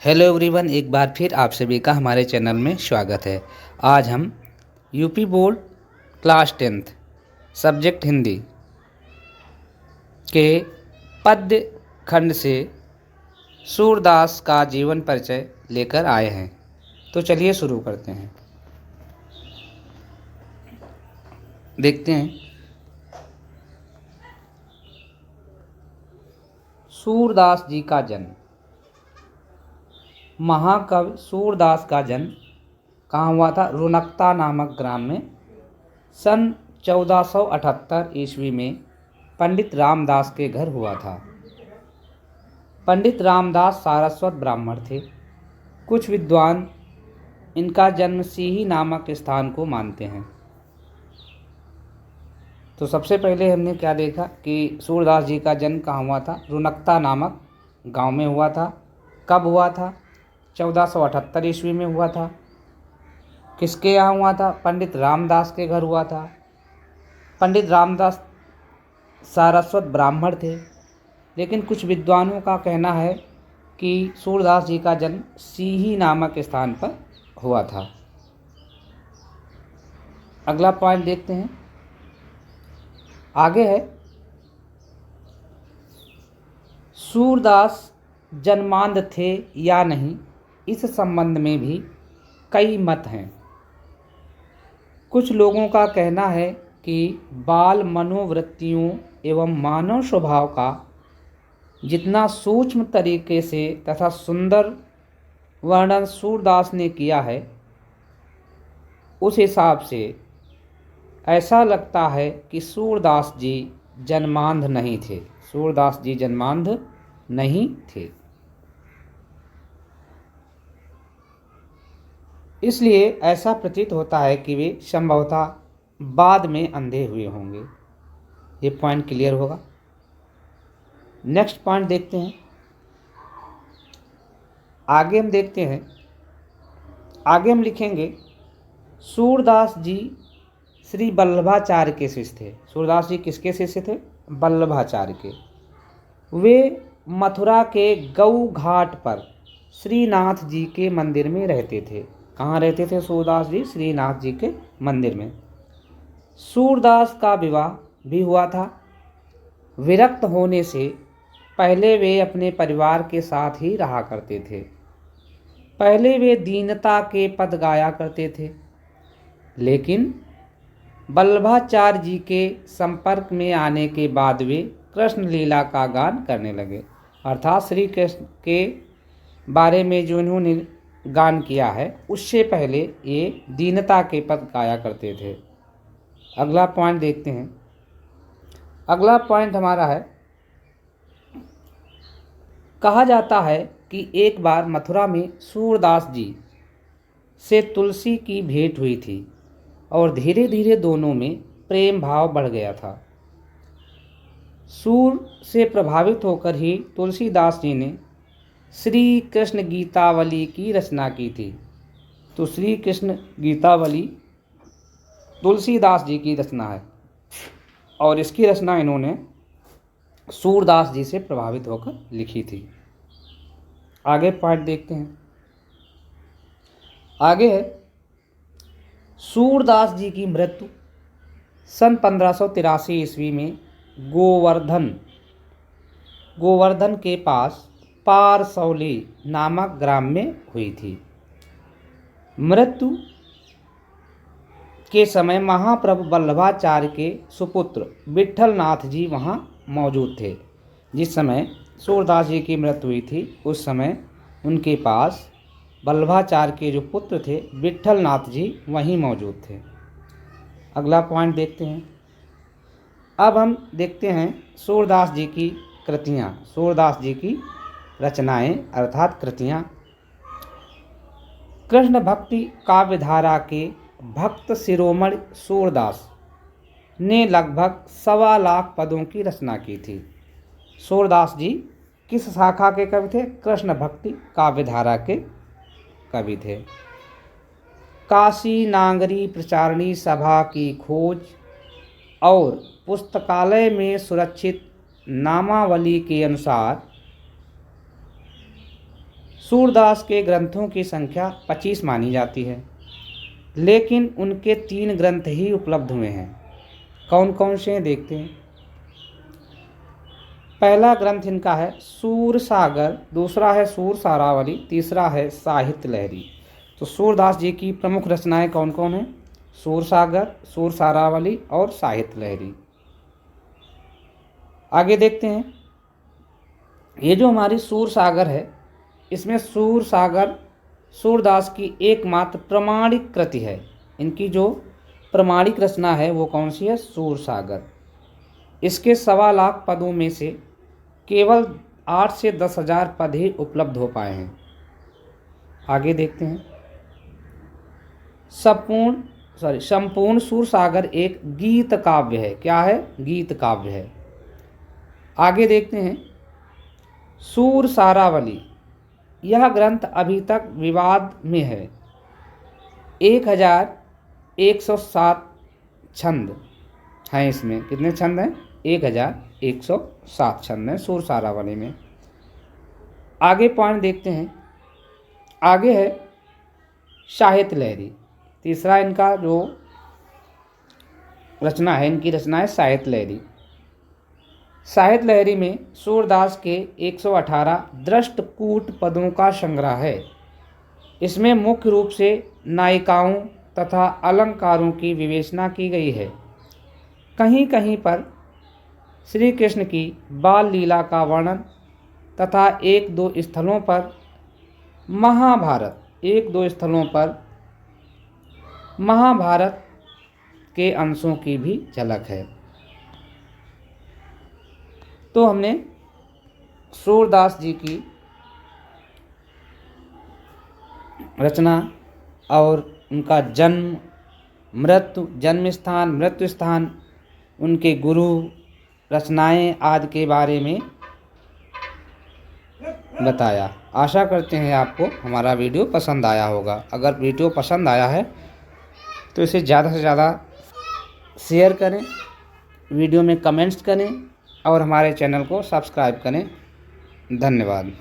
Hello everyone, एक बार फिर आप सभी का हमारे चैनल में स्वागत है। आज हम UP board class 10th subject Hindi के पद्य खंड से सूरदास का जीवन परिचय लेकर आए हैं। तो चलिए शुरू करते हैं। देखते हैं। सूरदास जी का जन्म। महाकवि सूरदास का जन्म कहाँ हुआ था? रुनकता नामक ग्राम में सन 1478 ईस्वी में पंडित रामदास के घर हुआ था। पंडित रामदास सारस्वत ब्राह्मण थे। कुछ विद्वान इनका जन्म सीही नामक स्थान को मानते हैं। तो सबसे पहले हमने क्या देखा कि सूरदास जी का जन्म कहाँ हुआ था? रुनकता नामक गांव में हुआ था। कब हुआ था? 1478 ईस्वी में हुआ था। किसके यहाँ हुआ था? पंडित रामदास के घर हुआ था। पंडित रामदास सारस्वत ब्राह्मण थे, लेकिन कुछ विद्वानों का कहना है कि सूरदास जी का जन्म सीही नामक स्थान पर हुआ था। अगला पॉइंट देखते हैं। आगे है, सूरदास जन्मांध थे या नहीं, इस संबंध में भी कई मत हैं। कुछ लोगों का कहना है कि बाल मनोवृत्तियों एवं मानव स्वभाव का जितना सूक्ष्म तरीके से तथा सुंदर वर्णन सूरदास ने किया है, उस हिसाब से ऐसा लगता है कि सूरदास जी जन्मांध नहीं थे। सूरदास जी जन्मांध नहीं थे, इसलिए ऐसा प्रतीत होता है कि वे संभवतः बाद में अंधे हुए होंगे। ये पॉइंट क्लियर होगा। नेक्स्ट पॉइंट देखते हैं। आगे हम देखते हैं। आगे हम लिखेंगे, सूरदास जी श्री वल्लभाचार्य के शिष्य थे। सूरदास जी किसके शिष्य थे? वल्लभाचार्य के। वे मथुरा के गऊ घाट पर श्रीनाथ जी के मंदिर में रहते थे। कहाँ रहते थे सूरदास जी? श्रीनाथ जी के मंदिर में। सूरदास का विवाह भी हुआ था। विरक्त होने से पहले वे अपने परिवार के साथ ही रहा करते थे। पहले वे दीनता के पद गाया करते थे, लेकिन वल्लभाचार्य जी के संपर्क में आने के बाद वे कृष्ण लीला का गान करने लगे। अर्थात श्री कृष्ण के बारे में जो इन्होंने गान किया है, उससे पहले ये दीनता के पद गाया करते थे। अगला पॉइंट देखते हैं। अगला पॉइंट हमारा है, कहा जाता है कि एक बार मथुरा में सूरदास जी से तुलसी की भेंट हुई थी और धीरे धीरे दोनों में प्रेम भाव बढ़ गया था। सूर से प्रभावित होकर ही तुलसीदास जी ने श्री कृष्ण गीतावली की रचना की थी। तो श्री कृष्ण गीतावली तुलसीदास जी की रचना है और इसकी रचना इन्होंने सूरदास जी से प्रभावित होकर लिखी थी। आगे पॉइंट देखते हैं। आगे है, सूरदास जी की मृत्यु सन 1583 ईस्वी में गोवर्धन के पास पारसौली नामक ग्राम में हुई थी। मृत्यु के समय महाप्रभु वल्लभाचार्य के सुपुत्र विट्ठलनाथ जी वहाँ मौजूद थे। जिस समय सूरदास जी की मृत्यु हुई थी, उस समय उनके पास वल्लभाचार्य के जो पुत्र थे विट्ठलनाथ जी वहीं मौजूद थे। अगला पॉइंट देखते हैं। अब हम देखते हैं सूरदास जी की कृतियाँ, सूरदास जी की रचनाएं अर्थात कृतियाँ। कृष्ण भक्ति काव्यधारा के भक्त शिरोमणि सूरदास ने लगभग 1.25 लाख पदों की रचना की थी। सूरदास जी किस शाखा के कवि थे? कृष्ण भक्ति काव्यधारा के कवि थे। काशी नागरी प्रचारणी सभा की खोज और पुस्तकालय में सुरक्षित नामावली के अनुसार सूरदास के ग्रंथों की संख्या 25 मानी जाती है, लेकिन उनके 3 ग्रंथ ही उपलब्ध हुए हैं। कौन कौन से हैं देखते हैं। पहला ग्रंथ इनका है सूर सागर, दूसरा है सूर सारावली, तीसरा है साहित्य लहरी। तो सूरदास जी की प्रमुख रचनाएं कौन कौन हैं? सूर सागर, सूर सारावली और साहित्य लहरी। आगे देखते हैं। ये जो हमारी सूर सागर है, इसमें सूर सागर सूरदास की एकमात्र प्रमाणिक कृति है। इनकी जो प्रमाणिक रचना है वो कौन सी है? सूर सागर। इसके 1.25 लाख पदों में से केवल 8 से 10,000 पद ही उपलब्ध हो पाए हैं। आगे देखते हैं। संपूर्ण सूर सागर एक गीत काव्य है। क्या है? गीत काव्य है। आगे देखते हैं। सूर सारावली, यह ग्रंथ अभी तक विवाद में है। 1107 छंद हैं इसमें। कितने छंद हैं? 1107 छंद हैं सूर सारावली में। आगे पॉइंट देखते हैं। आगे है साहित्य लहरी। तीसरा इनका जो रचना है, इनकी रचना है साहित्य लहरी। साहित्य लहरी में सूरदास के 118 दृष्टकूट पदों का संग्रह है। इसमें मुख्य रूप से नायिकाओं तथा अलंकारों की विवेचना की गई है। कहीं कहीं पर श्री कृष्ण की बाल लीला का वर्णन तथा एक दो स्थलों पर महाभारत के अंशों की भी झलक है। तो हमने सूरदास जी की रचना और उनका जन्म, जन्म स्थान, मृत्यु स्थान, उनके गुरु, रचनाएं आदि के बारे में बताया। आशा करते हैं आपको हमारा वीडियो पसंद आया होगा। अगर वीडियो पसंद आया है तो इसे ज़्यादा से ज़्यादा शेयर करें, वीडियो में कमेंट्स करें और हमारे चैनल को सब्सक्राइब करें। धन्यवाद।